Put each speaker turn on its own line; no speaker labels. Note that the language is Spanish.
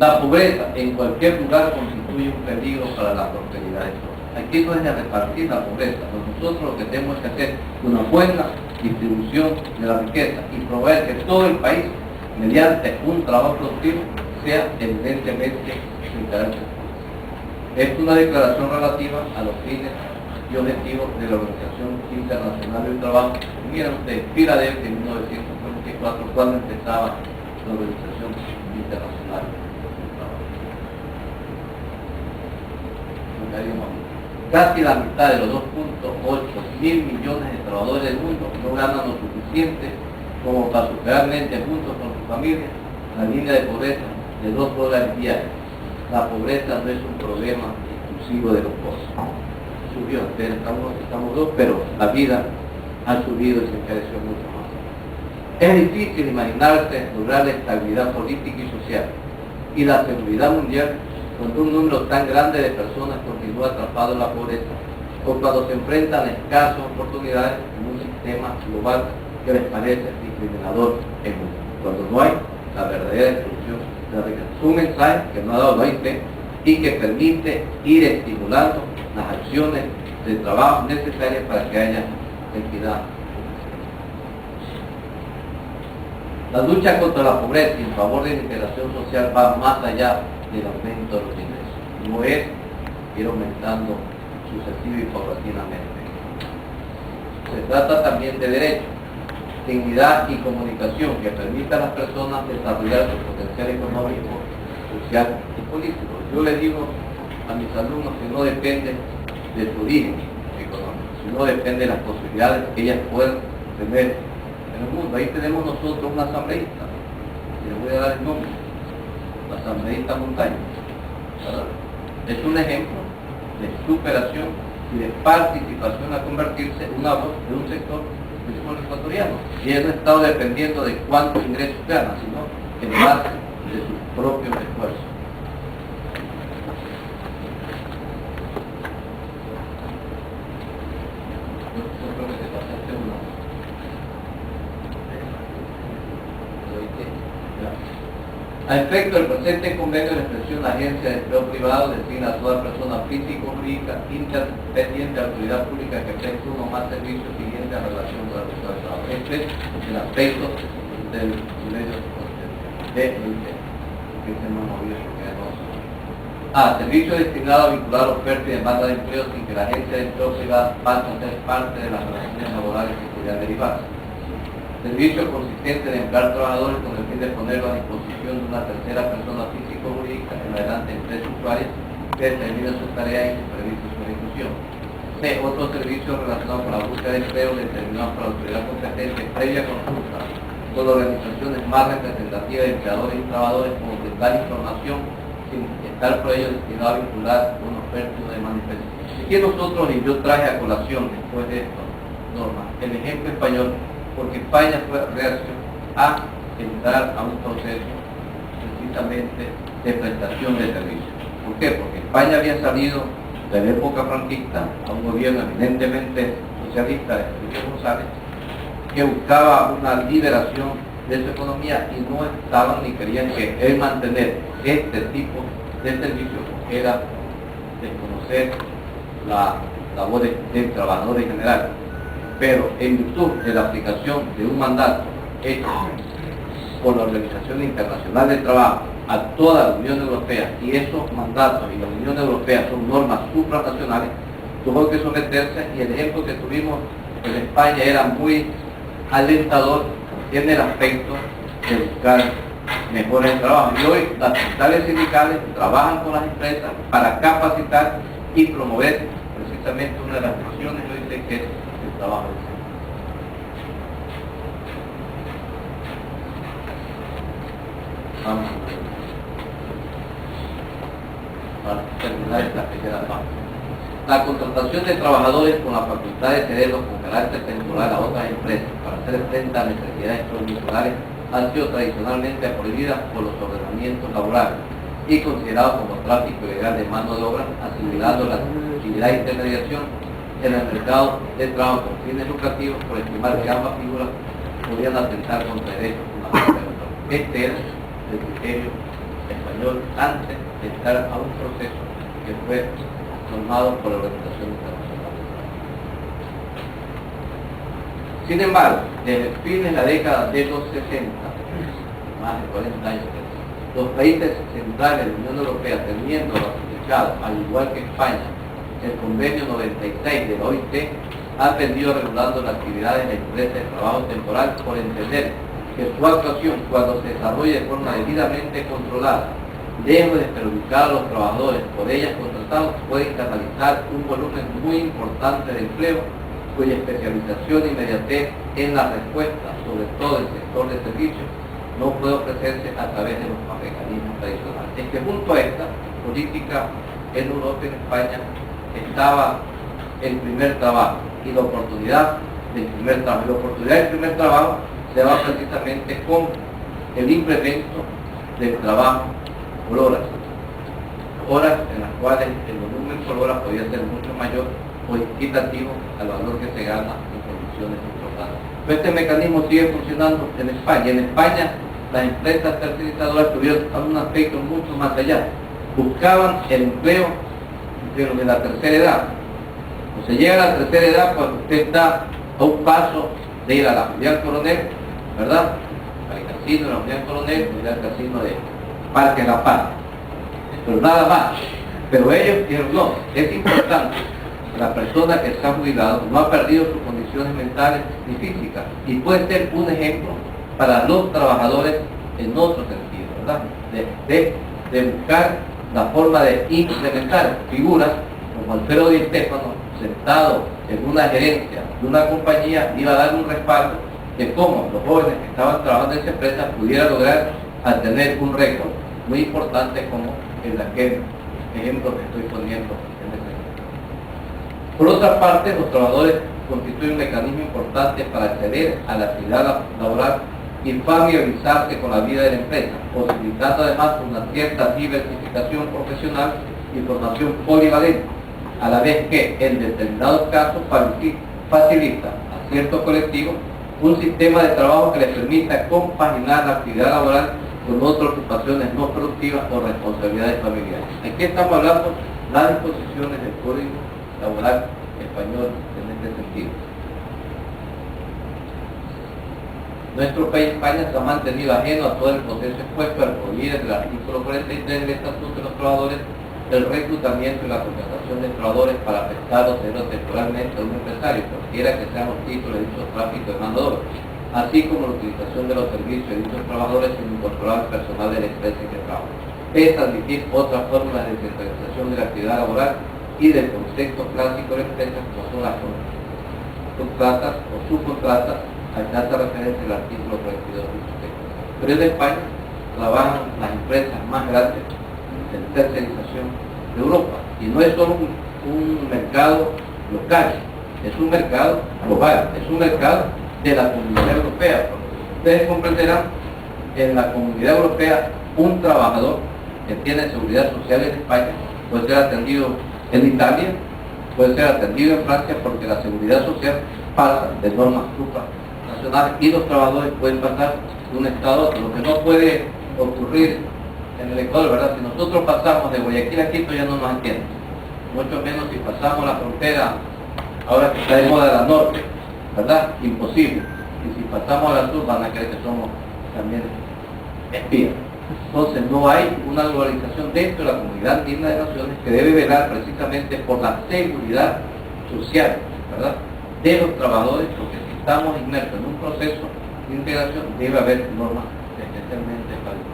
La pobreza en cualquier lugar constituye un peligro para la prosperidad de todos. Aquí no es de repartir la pobreza. Nosotros lo que tenemos que hacer es una buena distribución de la riqueza y proveer que todo el país, mediante un trabajo productivo, sea evidentemente sin carácter público. Es una declaración relativa a los fines y objetivos de la Organización Internacional del Trabajo. Miren ustedes, Filadelfia en 1944, cuando empezaba la Organización Internacional del Trabajo. Casi la mitad de los 2.8 mil millones de trabajadores del mundo no ganan lo suficiente como para superar juntos con su familia la línea de pobreza de $2 diarios. La pobreza no es un problema exclusivo de los pobres. Subió, estamos dos, pero la vida ha subido y se encareció mucho más. Es difícil imaginarse lograr la estabilidad política y social y la seguridad mundial cuando un número tan grande de personas continúa atrapado en la pobreza o cuando se enfrentan a escasas oportunidades en un sistema global que les parece discriminador en mundo. Cuando no hay la verdadera distribución de la riqueza. Es un mensaje que no ha dado la OIT y que permite ir estimulando las acciones de trabajo necesarias para que haya equidad. La lucha contra la pobreza y en favor de la integración social va más allá del aumento de los ingresos. No es ir aumentando sucesivo y paulatinamente. Se trata también de derechos, dignidad y comunicación que permitan a las personas desarrollar su potencial económico, social y político. Yo le digo a mis alumnos que no depende de su origen económico, sino depende de las posibilidades que ellas puedan tener en el mundo. Ahí tenemos nosotros una asambleísta, y les voy a dar el nombre, la asambleísta Montaña. Es un ejemplo de superación y de participación a convertirse en una voz de un sector del pueblo ecuatoriano. Y ella no ha estado dependiendo de cuántos ingresos gana, sino en base de sus propios esfuerzos. A efecto del presente convenio de expresión, la Agencia de Empleo Privado designa a toda persona física o jurídica independiente de la autoridad pública que preste uno o más servicios siguientes a relación con la persona de trabajo. Este es el aspecto del medio de que se nos movió porque no. Servicio destinado a vincular oferta y demanda de empleo sin que la Agencia de Empleo Privado pase a ser parte de las relaciones laborales que pudieran derivarse. Servicio consistente en emplear trabajadores con el fin de ponerlo a disposición de una tercera persona física o jurídica en adelante empresas usuarias que determinen sus tareas y supervisen su ejecución. C. Otros servicios relacionados con la búsqueda de empleo determinados por la autoridad competente previa consulta con las organizaciones más representativas de empleadores y trabajadores como brindar información sin estar por ello destinado a vincular una oferta y una demanda específica. Aquí nosotros, y yo traje a colación después de esto, Norma, el ejemplo español, porque España fue reacción a entrar a un proceso precisamente de prestación de servicios. ¿Por qué? Porque España había salido de la época franquista a un gobierno eminentemente socialista de Felipe González que buscaba una liberación de su economía y no estaban ni querían que él mantener este tipo de servicios porque era desconocer la labor del trabajador en general. Pero en virtud de la aplicación de un mandato hecho por la Organización Internacional del Trabajo a toda la Unión Europea, y esos mandatos y la Unión Europea son normas supranacionales, tuvo que someterse, y el ejemplo que tuvimos en España era muy alentador, tiene el aspecto de buscar mejores trabajo. Y hoy las centrales sindicales trabajan con las empresas para capacitar y promover precisamente una de las funciones, yo dice que es trabajo. Vamos a terminar esta primera parte. La contratación de trabajadores con la facultad de cederlos con carácter temporal a otras empresas para hacer frente a necesidades coyunturales ha sido tradicionalmente prohibida por los ordenamientos laborales y considerado como tráfico ilegal de mano de obra, asimilando la actividad de intermediación en el mercado de trabajo con fines lucrativos por estimar que ambas figuras podían atentar contra derechos fundamentales. Este es el criterio español. español antes de entrar a un proceso que fue normado por la Organización Internacional del Trabajo. Sin embargo, desde fines de la década de los 60, más de 40 años, los países centrales de la Unión Europea, teniendo ratificado, al igual que España, el convenio 96 de la OIT, ha venido regulando las actividades de empresas de trabajo temporal por entender que su actuación, cuando se desarrolle de forma debidamente controlada, lejos de perjudicar a los trabajadores por ellas contratados, puede canalizar un volumen muy importante de empleo, cuya especialización e inmediatez en la respuesta, sobre todo el sector de servicios, no puede ofrecerse a través de los mecanismos tradicionales. Es que junto a esta política en Europa y en España estaba el primer trabajo y la oportunidad del primer trabajo. La oportunidad del primer trabajo se da precisamente con el implemento del trabajo por horas en las cuales el volumen por hora podía ser mucho mayor o equitativo al valor que se gana en condiciones importantes. Pero este mecanismo sigue funcionando en España. En España las empresas tercerizadoras tuvieron un aspecto mucho más allá. Buscaban el empleo de la tercera edad. O se llega a la tercera edad cuando usted está a un paso de ir a la Julián Coronel, ¿verdad? Al casino de la Julián Coronel, ir al casino de Parque La Paz. Pero nada más. Pero ellos dijeron, no, es importante. La persona que está jubilado no ha perdido sus condiciones mentales ni físicas y puede ser un ejemplo para los trabajadores en otro sentido, ¿verdad? De buscar la forma de implementar figuras como Alfredo Di Stéfano, sentado en una gerencia de una compañía, iba a dar un respaldo de cómo los jóvenes que estaban trabajando en esa empresa pudieran lograr a tener un récord muy importante como el de aquel ejemplo que estoy poniendo en este momento. Por otra parte, los trabajadores constituyen un mecanismo importante para acceder a la actividad laboral y familiarizarse con la vida de la empresa, posibilitando además una cierta diversificación profesional y formación polivalente, a la vez que en determinados casos facilita a ciertos colectivos un sistema de trabajo que les permita compaginar la actividad laboral con otras ocupaciones no productivas o responsabilidades familiares. Aquí estamos hablando de las disposiciones del Código Laboral Español en este sentido. Nuestro país, España, se ha mantenido ajeno a todo el proceso expuesto al prohibir del artículo 43 del Estatuto de los Trabajadores el reclutamiento y la contratación de trabajadores para prestar o cederlos temporalmente a un empresario, cualquiera que sean los títulos de dicho tráfico de mano de obra, así como la utilización de los servicios de dichos trabajadores sin incorporar al personal de la empresa en que trabajan. Es admitir otras fórmulas de descentralización de la actividad laboral y del concepto clásico de empresas como son las subcontratas o subcontratas, al que hace referencia el artículo 42 de dicho texto. Pero en España trabajan las empresas más grandes de tercerización de Europa, y no es solo un mercado local, es un mercado global, es un mercado de la Comunidad Europea. Ustedes comprenderán, en la Comunidad Europea un trabajador que tiene seguridad social en España puede ser atendido en Italia, puede ser atendido en Francia, porque la seguridad social pasa de normas supranacionales y los trabajadores pueden pasar de un estado a otro, lo que no puede ocurrir en el Ecuador, ¿verdad? Si nosotros pasamos de Guayaquil a Quito ya no nos entienden, mucho menos si pasamos la frontera, ahora que está de moda la norte, ¿verdad? Imposible. Y si pasamos a la sur van a creer que somos también espías. Entonces no hay una globalización dentro de la comunidad andina de naciones que debe velar precisamente por la seguridad social, ¿verdad?, de los trabajadores, porque si estamos inmersos en un proceso de integración debe haber normas especialmente para el